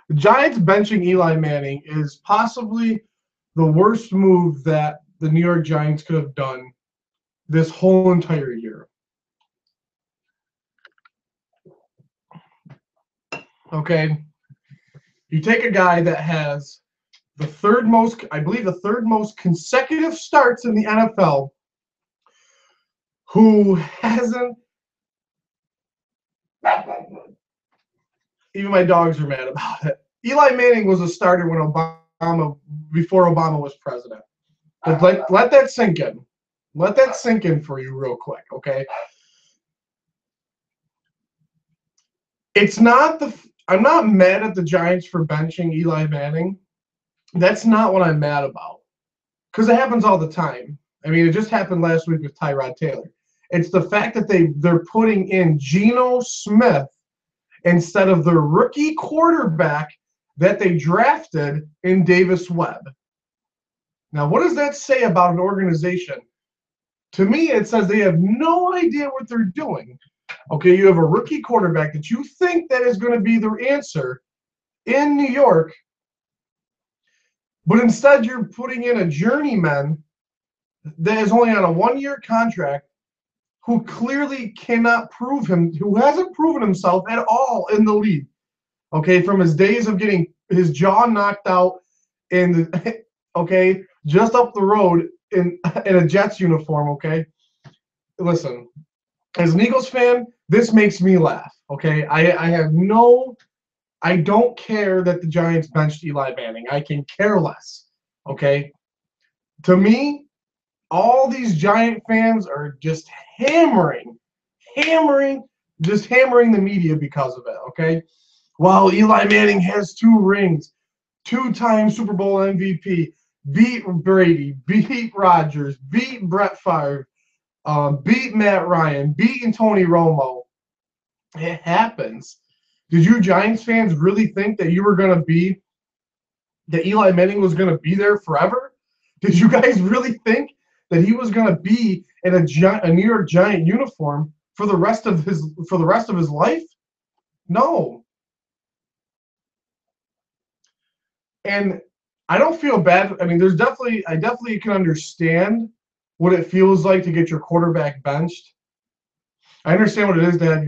The Giants benching Eli Manning is possibly the worst move that the New York Giants could have done this whole entire year. Okay? You take a guy that has the third most consecutive starts in the NFL, who hasn't. Even my dogs are mad about it. Eli Manning was a starter before Obama was president. But let that sink in. Let that sink in for you real quick, okay? I'm not mad at the Giants for benching Eli Manning. That's not what I'm mad about. Because it happens all the time. I mean, it just happened last week with Tyrod Taylor. It's the fact that they're putting in Geno Smith instead of the rookie quarterback that they drafted in Davis Webb. Now, what does that say about an organization? To me, it says they have no idea what they're doing. Okay, you have a rookie quarterback that you think that is going to be the answer in New York, but instead you're putting in a journeyman that is only on a one-year contract who clearly cannot who hasn't proven himself at all in the league. Okay, from his days of getting his jaw knocked out just up the road in a Jets uniform, okay? Listen, as an Eagles fan, this makes me laugh, okay? I don't care that the Giants benched Eli Manning. I can care less, okay? To me, all these Giant fans are just hammering the media because of it, okay? Well, Eli Manning has 2 rings, 2-time Super Bowl MVP, beat Brady, beat Rodgers, beat Brett Favre, beat Matt Ryan, beating Tony Romo. It happens. Did you Giants fans really think that that Eli Manning was going to be there forever? Did you guys really think that he was going to be in a New York Giant uniform for the rest of his life? No. And I don't feel bad. I mean, I definitely can understand what it feels like to get your quarterback benched. I understand what it is to have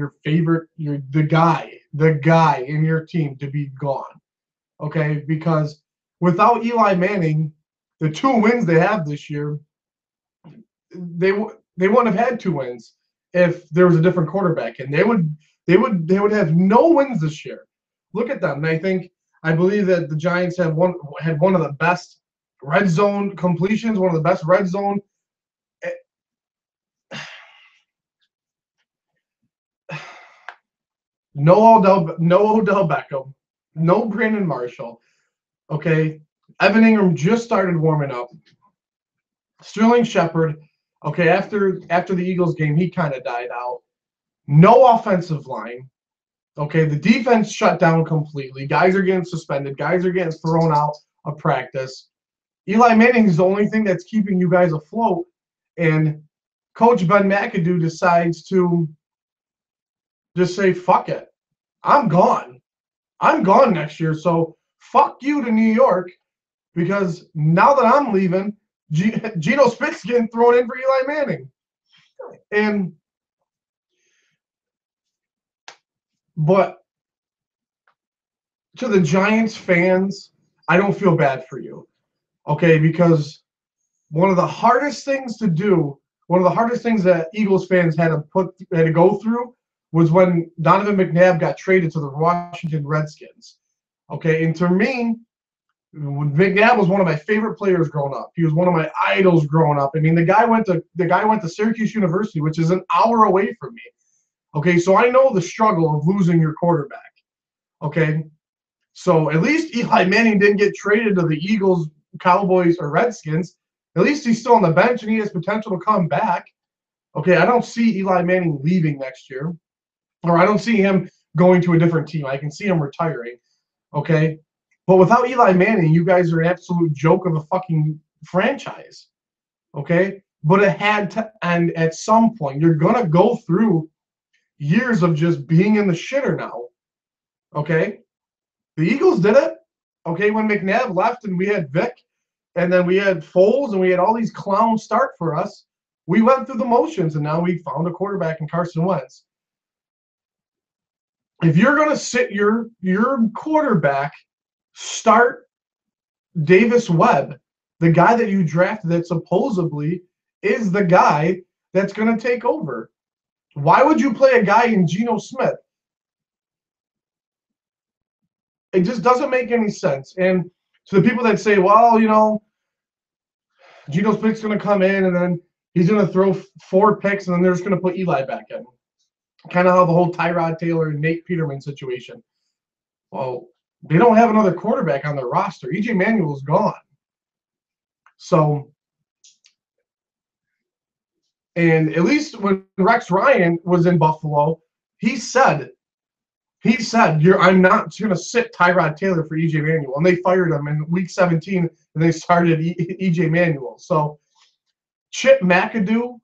the guy in your team to be gone. Okay? Because without Eli Manning, the 2 wins they have this year, they wouldn't have had 2 wins if there was a different quarterback, and they would have no wins this year. Look at them. I believe that the Giants had one of the best red zone completions, one of the best red zone. No Odell Beckham, no Brandon Marshall. Okay, Evan Ingram just started warming up. Sterling Shepard. Okay, after the Eagles game, he kind of died out. No offensive line. Okay, the defense shut down completely. Guys are getting suspended. Guys are getting thrown out of practice. Eli Manning is the only thing that's keeping you guys afloat. And Coach Ben McAdoo decides to just say, fuck it. I'm gone. I'm gone next year. So fuck you to New York, because now that I'm leaving, Geno Smith's getting thrown in for Eli Manning. But to the Giants fans, I don't feel bad for you, okay? Because one of the hardest things that Eagles fans had to go through was when Donovan McNabb got traded to the Washington Redskins. Okay, and to me, McNabb was one of my favorite players growing up. He was one of my idols growing up. I mean, the guy went to Syracuse University, which is an hour away from me. Okay, so I know the struggle of losing your quarterback. Okay, so at least Eli Manning didn't get traded to the Eagles, Cowboys, or Redskins. At least he's still on the bench and he has potential to come back. Okay, I don't see Eli Manning leaving next year, or I don't see him going to a different team. I can see him retiring. Okay, but without Eli Manning, you guys are an absolute joke of a fucking franchise. Okay, but it had to end at some point. You're gonna go through years of just being in the shitter now. Okay, The Eagles did it. Okay, when McNabb left and we had Vic, and then we had Foles, and we had all these clowns start for us. We went through the motions, and now we found a quarterback in Carson Wentz. If you're going to sit your quarterback, start Davis Webb, the guy that you drafted that supposedly is the guy that's going to take over. Why would you play a guy in Geno Smith? It just doesn't make any sense. And to the people that say, well, you know, Geno Smith's going to come in and then he's going to throw 4 picks and then they're just going to put Eli back in. Kind of how the whole Tyrod Taylor and Nate Peterman situation. Well, they don't have another quarterback on their roster. EJ Manuel's gone. So, and at least when Rex Ryan was in Buffalo, he said, I'm not going to sit Tyrod Taylor for EJ Manuel. And they fired him in week 17 and they started EJ Manuel. So, Chip McAdoo,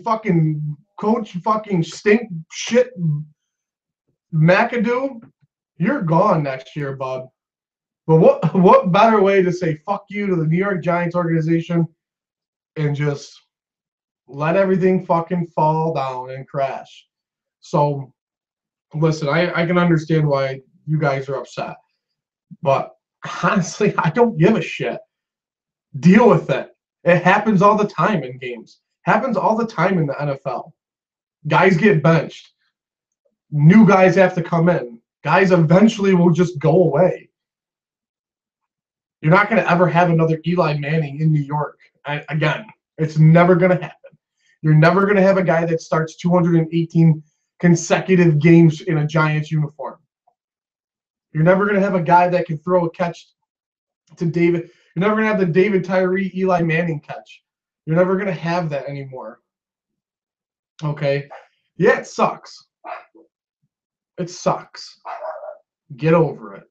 fucking coach fucking stink shit McAdoo, you're gone next year, bud. But what better way to say fuck you to the New York Giants organization and just let everything fucking fall down and crash. So, listen, I can understand why you guys are upset. But honestly, I don't give a shit. Deal with it. It happens all the time in games. Happens all the time in the NFL. Guys get benched. New guys have to come in. Guys eventually will just go away. You're not going to ever have another Eli Manning in New York. Again, it's never going to happen. You're never going to have a guy that starts 218 consecutive games in a Giants uniform. You're never going to have a guy that can throw a catch to David. You're never going to have the David Tyree, Eli Manning catch. You're never going to have that anymore. Okay? Yeah, it sucks. It sucks. Get over it.